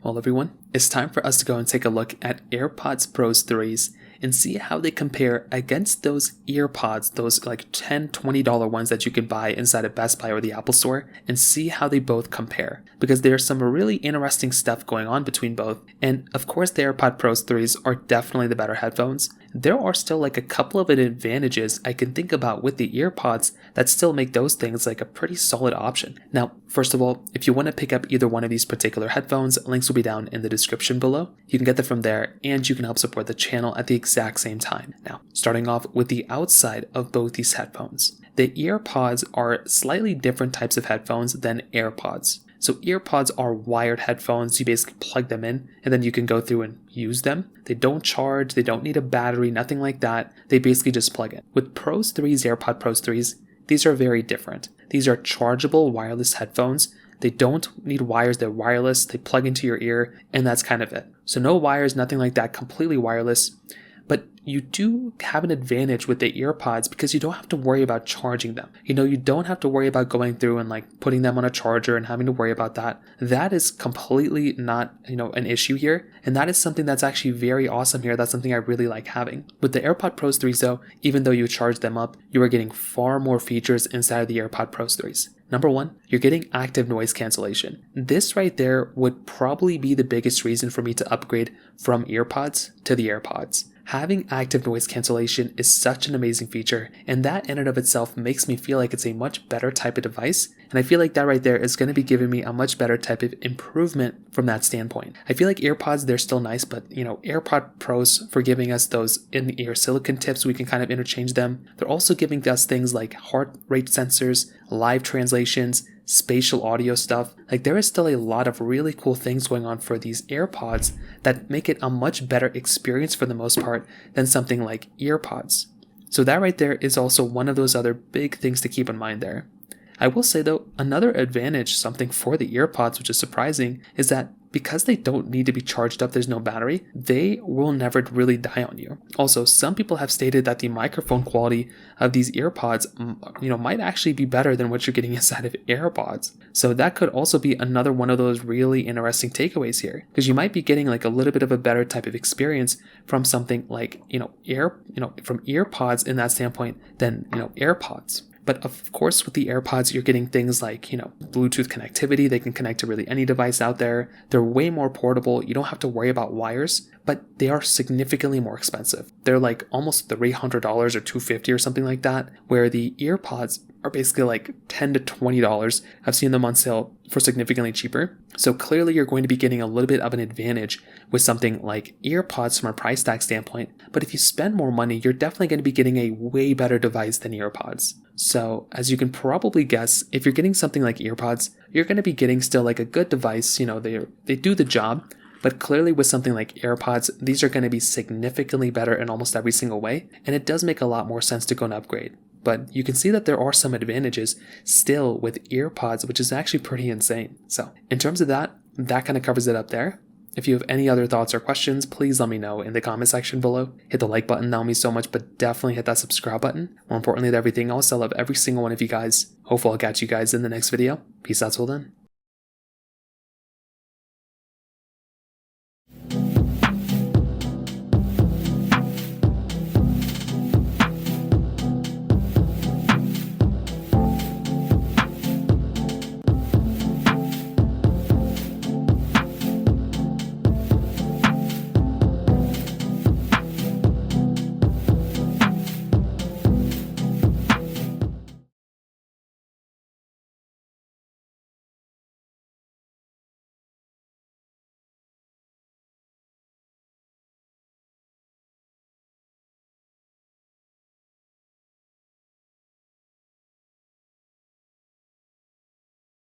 Well, everyone, it's time for us to go and take a look at AirPods Pro's 3s and see how they compare against those EarPods, those like $10, $20 ones that you can buy inside of Best Buy or the Apple Store, and see how they both compare. Because there's some really interesting stuff going on between both. And of course, the AirPod Pro's 3s are definitely the better headphones. There are still like a couple of advantages I can think about with the EarPods that still make those things like a pretty solid option. Now, first of all, if you want to pick up either one of these particular headphones, links will be down in the description below. You can get them from there and you can help support the channel at the exact same time. Now, starting off with the outside of both these headphones. The EarPods are slightly different types of headphones than AirPods. So EarPods are wired headphones. You basically plug them in and then you can go through and use them. They don't charge, they don't need a battery, nothing like that. They basically just plug in. With Pros 3s, AirPod Pros 3s, these are very different. These are chargeable wireless headphones. They don't need wires, they're wireless, they plug into your ear, and that's kind of it. So no wires, nothing like that, completely wireless. But you do have an advantage with the EarPods because you don't have to worry about charging them. You don't have to worry about going through and like putting them on a charger and having to worry about that. That is completely not, an issue here. And that is something that's actually very awesome here. That's something I really like having. With the AirPod Pros 3s though, even though you charge them up, you are getting far more features inside of the AirPod Pros 3s. Number one, you're getting active noise cancellation. This right there would probably be the biggest reason for me to upgrade from EarPods to the AirPods. Having active noise cancellation is such an amazing feature, and that in and of itself makes me feel like it's a much better type of device, and I feel like that right there is going to be giving me a much better type of improvement from that standpoint. I feel like AirPods, they're still nice, but AirPod Pros for giving us those in-ear silicone tips, we can kind of interchange them. They're also giving us things like heart rate sensors, live translations, spatial audio stuff. Like there is still a lot of really cool things going on for these AirPods that make it a much better experience for the most part than something like EarPods. So that right there is also one of those other big things to keep in mind there. I will say though, another advantage, something for the EarPods which is surprising, is that because they don't need to be charged up, there's no battery, they will never really die on you. Also, some people have stated that the microphone quality of these EarPods, might actually be better than what you're getting inside of AirPods. So that could also be another one of those really interesting takeaways here, because you might be getting like a little bit of a better type of experience from something like, from EarPods in that standpoint than, AirPods. But of course, with the AirPods, you're getting things like, Bluetooth connectivity. They can connect to really any device out there. They're way more portable. You don't have to worry about wires, but they are significantly more expensive. They're like almost $300 or $250 or something like that, where the EarPods are basically like $10 to $20. I've seen them on sale for significantly cheaper. So clearly you're going to be getting a little bit of an advantage with something like EarPods from a price tag standpoint. But if you spend more money, you're definitely going to be getting a way better device than EarPods. So as you can probably guess, if you're getting something like EarPods, you're going to be getting still like a good device. They do the job. But clearly with something like AirPods, these are going to be significantly better in almost every single way. And it does make a lot more sense to go and upgrade. But you can see that there are some advantages still with EarPods, which is actually pretty insane. So in terms of that kind of covers it up there. If you have any other thoughts or questions, please let me know in the comment section below. Hit the like button, that would mean so much, but definitely hit that subscribe button. More importantly than everything else, I love every single one of you guys. Hopefully I'll catch you guys in the next video. Peace out till then.